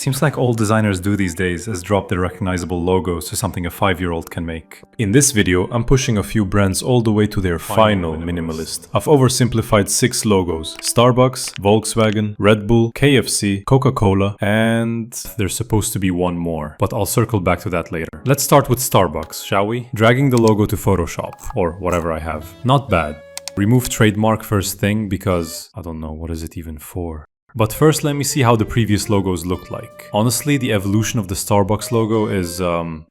Seems like all designers do these days is drop their recognizable logos to something a 5-year-old can make. In this video, I'm pushing a few brands all the way to their final minimalist. I've oversimplified 6 logos: Starbucks, Volkswagen, Red Bull, KFC, Coca Cola, and there's supposed to be one more, but I'll circle back to that later. Let's start with Starbucks, shall we? Dragging the logo to Photoshop, or whatever I have. Not bad. Remove trademark first thing because I don't know, what is it even for? But first, let me see how the previous logos looked like. Honestly, the evolution of the Starbucks logo is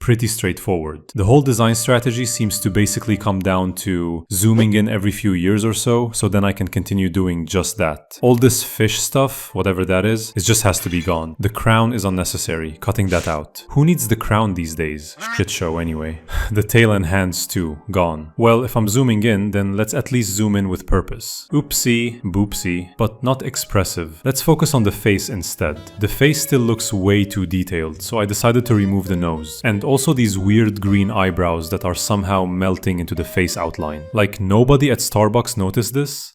pretty straightforward. The whole design strategy seems to basically come down to zooming in every few years or so then I can continue doing just that. All this fish stuff, whatever that is, it just has to be gone. The crown is unnecessary, cutting that out. Who needs the crown these days? Shit show anyway. The tail and hands too, gone. Well, if I'm zooming in, then let's at least zoom in with purpose. Oopsie, boopsie, but not expressive. Let's focus on the face instead. The face still looks way too detailed, so I decided to remove the nose. And also these weird green eyebrows that are somehow melting into the face outline. Like nobody at Starbucks noticed this?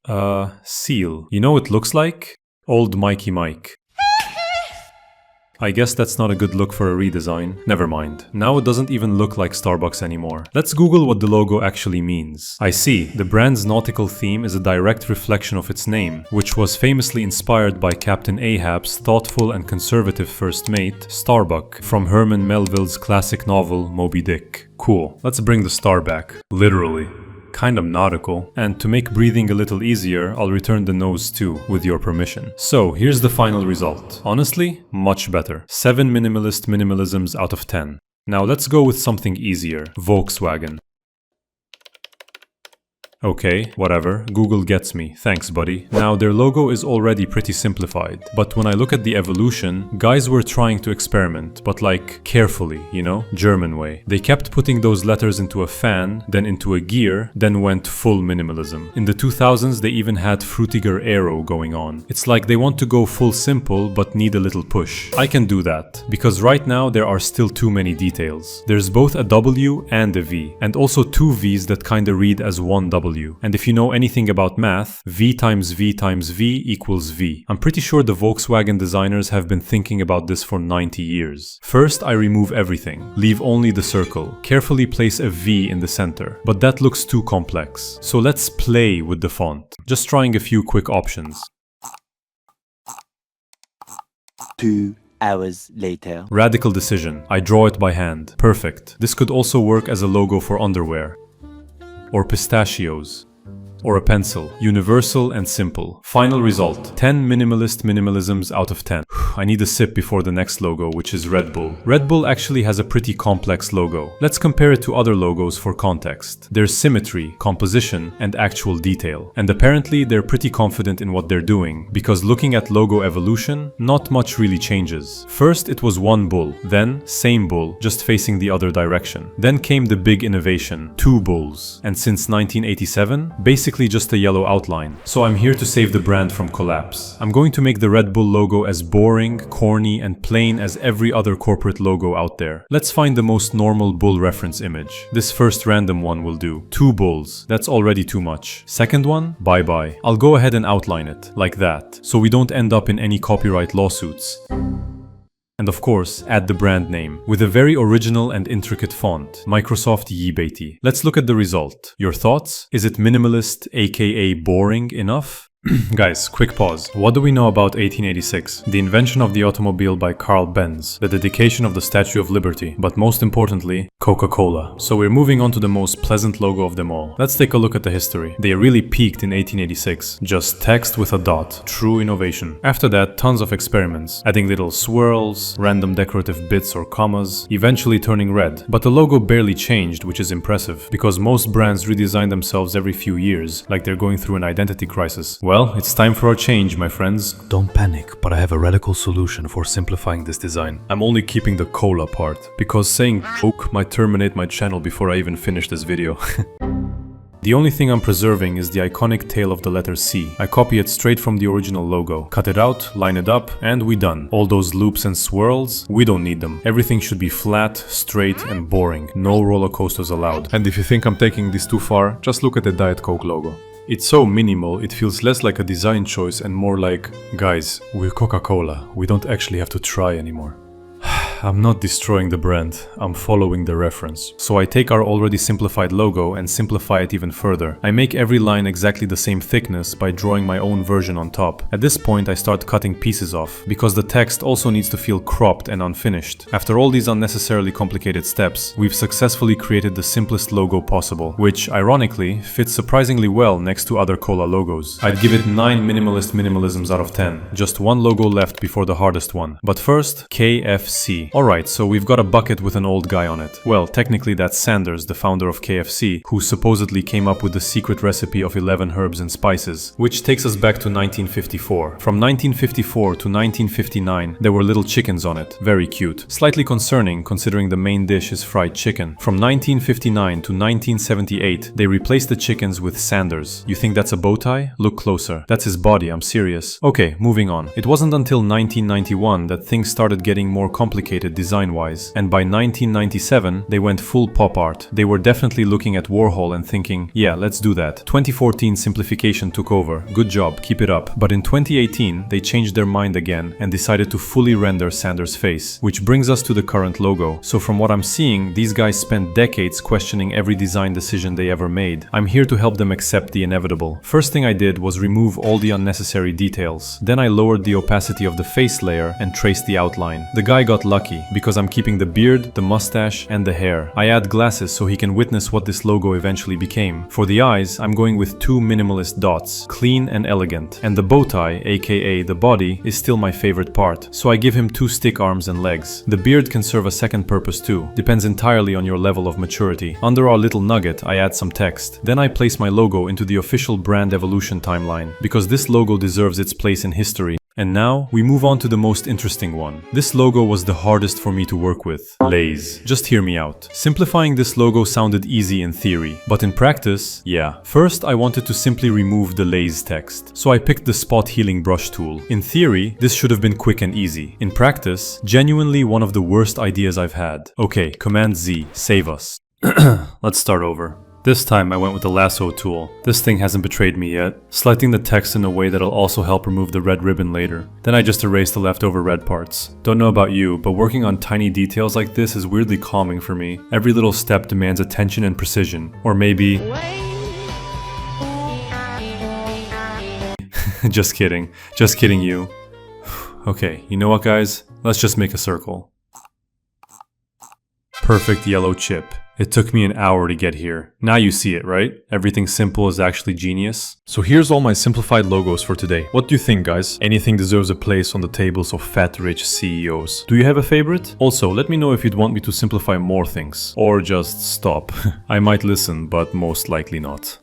Seal. You know what it looks like? Old Mikey Mike. I guess that's not a good look for a redesign. Never mind. Now it doesn't even look like Starbucks anymore. Let's Google what the logo actually means. I see. The brand's nautical theme is a direct reflection of its name, which was famously inspired by Captain Ahab's thoughtful and conservative first mate, Starbuck, from Herman Melville's classic novel Moby Dick. Cool. Let's bring the star back. Literally. Kind of nautical, and to make breathing a little easier, I'll return the nose too, with your permission. So, here's the final result. Honestly, much better. 7 minimalist minimalisms out of 10. Now let's go with something easier. Volkswagen. Okay, whatever. Google gets me. Thanks, buddy. Now, their logo is already pretty simplified, but when I look at the evolution, guys were trying to experiment, but like, carefully, you know? German way. They kept putting those letters into a fan, then into a gear, then went full minimalism. In the 2000s, they even had fruitiger arrow going on. It's like they want to go full simple, but need a little push. I can do that, because right now there are still too many details. There's both a W and a V, and also 2 V's that kinda read as one W. And if you know anything about math, V times V times V equals V. I'm pretty sure the Volkswagen designers have been thinking about this for 90 years. First, I remove everything. Leave only the circle. Carefully place a V in the center. But that looks too complex. So let's play with the font. Just trying a few quick options. 2 hours later. Radical decision. I draw it by hand. Perfect. This could also work as a logo for underwear. Or pistachios. Or a pencil. Universal and simple. Final result. 10 minimalist minimalisms out of 10. I need a sip before the next logo, which is Red Bull. Red Bull actually has a pretty complex logo. Let's compare it to other logos for context. There's symmetry, composition, and actual detail. And apparently they're pretty confident in what they're doing, because looking at logo evolution, not much really changes. First it was one bull, then same bull, just facing the other direction. Then came the big innovation, 2 bulls. And since 1987, basically just a yellow outline. So I'm here to save the brand from collapse. I'm going to make the Red Bull logo as boring, corny, and plain as every other corporate logo out there. Let's find the most normal bull reference image. This first random one will do. 2 bulls. That's already too much. Second one? Bye-bye. I'll go ahead and outline it, like that, so we don't end up in any copyright lawsuits. And of course, add the brand name, with a very original and intricate font, Microsoft Yi-Beiti. Let's look at the result. Your thoughts? Is it minimalist, aka boring enough? Guys, quick pause. What do we know about 1886? The invention of the automobile by Carl Benz, the dedication of the Statue of Liberty, but most importantly, Coca Cola. So we're moving on to the most pleasant logo of them all. Let's take a look at the history. They really peaked in 1886. Just text with a dot. True innovation. After that, tons of experiments, adding little swirls, random decorative bits or commas, eventually turning red. But the logo barely changed, which is impressive, because most brands redesign themselves every few years, like they're going through an identity crisis. Well, it's time for a change, my friends. Don't panic, but I have a radical solution for simplifying this design. I'm only keeping the cola part, because saying joke might terminate my channel before I even finish this video. The only thing I'm preserving is the iconic tail of the letter C. I copy it straight from the original logo. Cut it out, line it up, and we done. All those loops and swirls, we don't need them. Everything should be flat, straight, and boring. No roller coasters allowed. And if you think I'm taking this too far, just look at the Diet Coke logo. It's so minimal, it feels less like a design choice and more like, guys, we're Coca Cola, we don't actually have to try anymore. I'm not destroying the brand, I'm following the reference. So I take our already simplified logo and simplify it even further. I make every line exactly the same thickness by drawing my own version on top. At this point I start cutting pieces off, because the text also needs to feel cropped and unfinished. After all these unnecessarily complicated steps, we've successfully created the simplest logo possible, which, ironically, fits surprisingly well next to other cola logos. I'd give it 9 minimalist minimalisms out of 10. Just one logo left before the hardest one. But first, KFC. Alright, so we've got a bucket with an old guy on it. Well, technically that's Sanders, the founder of KFC, who supposedly came up with the secret recipe of 11 herbs and spices, which takes us back to 1954. From 1954 to 1959, there were little chickens on it. Very cute. Slightly concerning, considering the main dish is fried chicken. From 1959 to 1978, they replaced the chickens with Sanders. You think that's a bow tie? Look closer. That's his body, I'm serious. Okay, moving on. It wasn't until 1991 that things started getting more complicated design-wise, and by 1997 they went full pop art. They were definitely looking at Warhol and thinking, yeah, let's do that. 2014 simplification took over. Good job, keep it up. But in 2018 they changed their mind again and decided to fully render Sanders' face, which brings us to the current logo. So from what I'm seeing, these guys spent decades questioning every design decision they ever made. I'm here to help them accept the inevitable. First thing I did was remove all the unnecessary details. Then I lowered the opacity of the face layer and traced the outline. The guy got lucky because I'm keeping the beard, the mustache, and the hair. I add glasses so he can witness what this logo eventually became. For the eyes, I'm going with 2 minimalist dots, clean and elegant. And the bow tie, aka the body, is still my favorite part, so I give him 2 stick arms and legs. The beard can serve a second purpose too, depends entirely on your level of maturity. Under our little nugget, I add some text. Then I place my logo into the official brand evolution timeline, because this logo deserves its place in history. And now, we move on to the most interesting one. This logo was the hardest for me to work with. Lay's. Just hear me out. Simplifying this logo sounded easy in theory, but in practice, yeah. First, I wanted to simply remove the Lay's text, so I picked the spot healing brush tool. In theory, this should have been quick and easy. In practice, genuinely one of the worst ideas I've had. Okay, Command Z, save us. Let's start over. This time I went with the lasso tool. This thing hasn't betrayed me yet, selecting the text in a way that'll also help remove the red ribbon later. Then I just erased the leftover red parts. Don't know about you, but working on tiny details like this is weirdly calming for me. Every little step demands attention and precision. Or maybe... Just kidding. Just kidding you. Okay, you know what guys? Let's just make a circle. Perfect yellow chip. It took me an hour to get here. Now you see it, right? Everything simple is actually genius. So here's all my simplified logos for today. What do you think, guys? Anything deserves a place on the tables of fat rich CEOs. Do you have a favorite? Also, let me know if you'd want me to simplify more things. Or just stop. I might listen, but most likely not.